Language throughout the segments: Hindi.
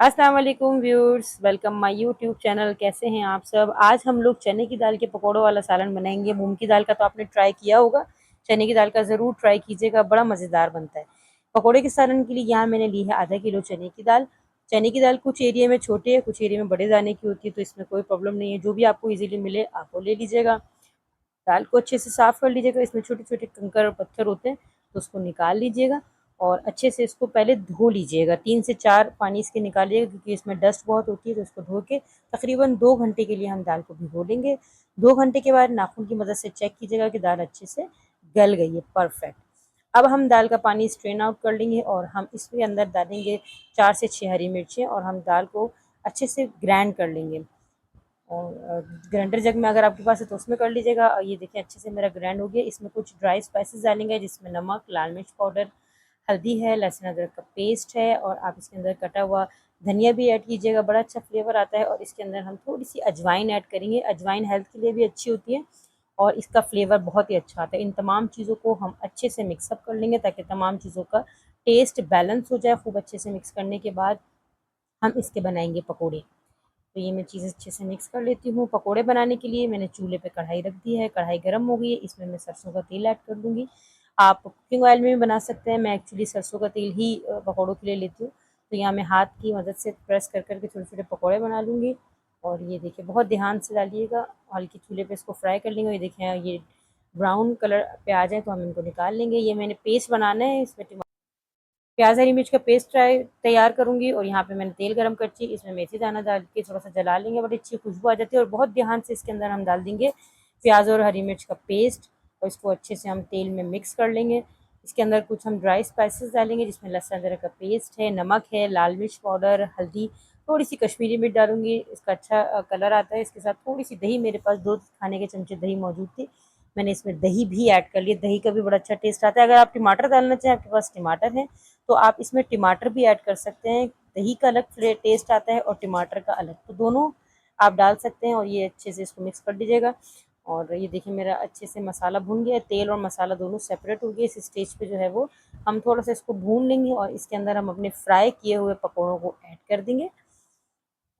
अस्सलाम वालेकुम viewers, welcome my YouTube channel. कैसे हैं आप सब। आज हम लोग चने की दाल के पकौड़ों वाला सालन बनाएंगे। मूंग की दाल का तो आपने ट्राई किया होगा, चने की दाल का ज़रूर ट्राई कीजिएगा, बड़ा मज़ेदार बनता है। पकौड़े के सालन के लिए यहाँ मैंने ली है आधा किलो चने की दाल। चने की दाल कुछ एरिया में छोटे है, कुछ एरिया में बड़े दाने की होती है, तो इसमें कोई प्रॉब्लम नहीं है। जो भी आपको ईजिली मिले आप वो ले लीजिएगा। दाल को अच्छे से साफ़ कर लीजिएगा। इसमें छोटे छोटे कंकर और पत्थर होते हैं, तो उसको निकाल लीजिएगा और अच्छे से इसको पहले धो लीजिएगा। 3 से 4 पानी इसके निकालिएगा, क्योंकि इसमें डस्ट बहुत होती है। तो इसको धो के तकरीबन 2 घंटे के लिए हम दाल को भिगो लेंगे। 2 घंटे के बाद नाखून की मदद से चेक कीजिएगा कि दाल अच्छे से गल गई है, परफेक्ट। अब हम दाल का पानी स्ट्रेन आउट कर लेंगे और हम इसके अंदर डालेंगे 4 से 6 हरी मिर्चें और हम दाल को अच्छे से ग्राइंड कर लेंगे। और ग्राइंडर जग में अगर आपके पास है तो उसमें कर लीजिएगा। और ये देखिए अच्छे से मेरा ग्राइंड हो गया। इसमें कुछ ड्राई स्पाइसेस डालेंगे, जिसमें नमक, लाल मिर्च पाउडर, हल्दी है, लहसुन अदरक का पेस्ट है, और आप इसके अंदर कटा हुआ धनिया भी ऐड कीजिएगा, बड़ा अच्छा फ्लेवर आता है। और इसके अंदर हम थोड़ी सी अजवाइन ऐड करेंगे। अजवाइन हेल्थ के लिए भी अच्छी होती है और इसका फ्लेवर बहुत ही अच्छा आता है। इन तमाम चीज़ों को हम अच्छे से मिक्सअप कर लेंगे ताकि तमाम चीज़ों का टेस्ट बैलेंस हो जाए। खूब अच्छे से मिक्स करने के बाद हम इसके बनाएंगे पकौड़े। तो ये मैं चीज़ें अच्छे से मिक्स कर लेती हूँ। पकोड़े बनाने के लिए मैंने चूल्हे पे कढ़ाई रख दी है। कढ़ाई गर्म हो गई है, इसमें मैं सरसों का तेल ऐड कर दूँगी। आप कुकिंग ऑयल में भी बना सकते हैं। मैं एक्चुअली सरसों का तेल ही पकौड़ों के लिए लेती हूँ। तो यहाँ मैं हाथ की मदद से प्रेस कर कर के छोटे-छोटे पकौड़े बना लूँगी। और ये देखिए बहुत ध्यान से डालिएगा, हल्की चूल्हे पे इसको फ्राई कर लेंगे। ये देखें ये ब्राउन कलर पे आ जाए तो हम इनको निकाल लेंगे। ये मैंने पेस्ट बनाना है, इसमें प्याज हरी मिर्च का पेस्ट तैयार करूँगी। और यहाँ पे मैंने तेल गरम करची, इसमें मेथी दाना डाल के थोड़ा सा जला लेंगे, बड़ी अच्छी खुशबू आ जाती है। और बहुत ध्यान से इसके अंदर हम डाल देंगे प्याज और हरी मिर्च का पेस्ट, और इसको अच्छे से हम तेल में मिक्स कर लेंगे। इसके अंदर कुछ हम ड्राई स्पाइसेस डालेंगे, जिसमें लहसुन अदरक का पेस्ट है, नमक है, लाल मिर्च पाउडर, हल्दी, थोड़ी सी कश्मीरी मिर्च डालूंगी, इसका अच्छा कलर आता है। इसके साथ थोड़ी सी दही, मेरे पास 2 खाने के चमचे दही मौजूद थी, मैंने इसमें दही भी ऐड कर लिया। दही का भी बड़ा अच्छा टेस्ट आता है। अगर आप टमाटर डालना चाहें, आपके पास टमाटर है तो आप इसमें टमाटर भी ऐड कर सकते हैं। दही का अलग टेस्ट आता है और टमाटर का अलग, तो दोनों आप डाल सकते हैं। और ये अच्छे से इसको मिक्स कर दीजिएगा। और ये देखिए मेरा अच्छे से मसाला भून गया है, तेल और मसाला दोनों सेपरेट हो गए। इस स्टेज पे जो है वो हम थोड़ा सा इसको भून लेंगे और इसके अंदर हम अपने फ्राई किए हुए पकौड़ों को ऐड कर देंगे।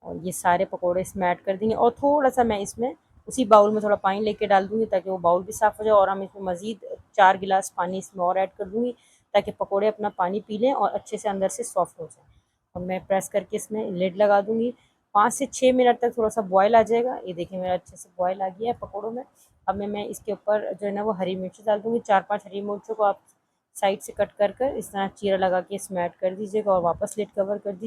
और ये सारे पकौड़े इसमें ऐड कर देंगे। और थोड़ा सा मैं इसमें उसी बाउल में थोड़ा पानी लेके डाल दूँगी, ताकि वो बाउल भी साफ़ हो जाए। और हम इसमें मज़ीद 4 गिलास पानी इसमें और ऐड कर दूँगी, ताकि पकौड़े अपना पानी पी लें और अच्छे से अंदर से सॉफ्ट हो जाएँ। और मैं प्रेस करके इसमें लिड लगा दूँगी। 5 से 6 मिनट तक थोड़ा-सा बॉयल आ जाएगा। ये देखिए मेरा अच्छे से बॉयल आ गया है पकौड़ों में। अब मैं इसके ऊपर जो है ना वो हरी मिर्च डाल दूँगी। 4-5 हरी मिर्चों को आप साइड से कट कर इस तरह चीरा लगा के इसमें ऐड कर दीजिएगा और वापस लिड कवर कर दीजिए।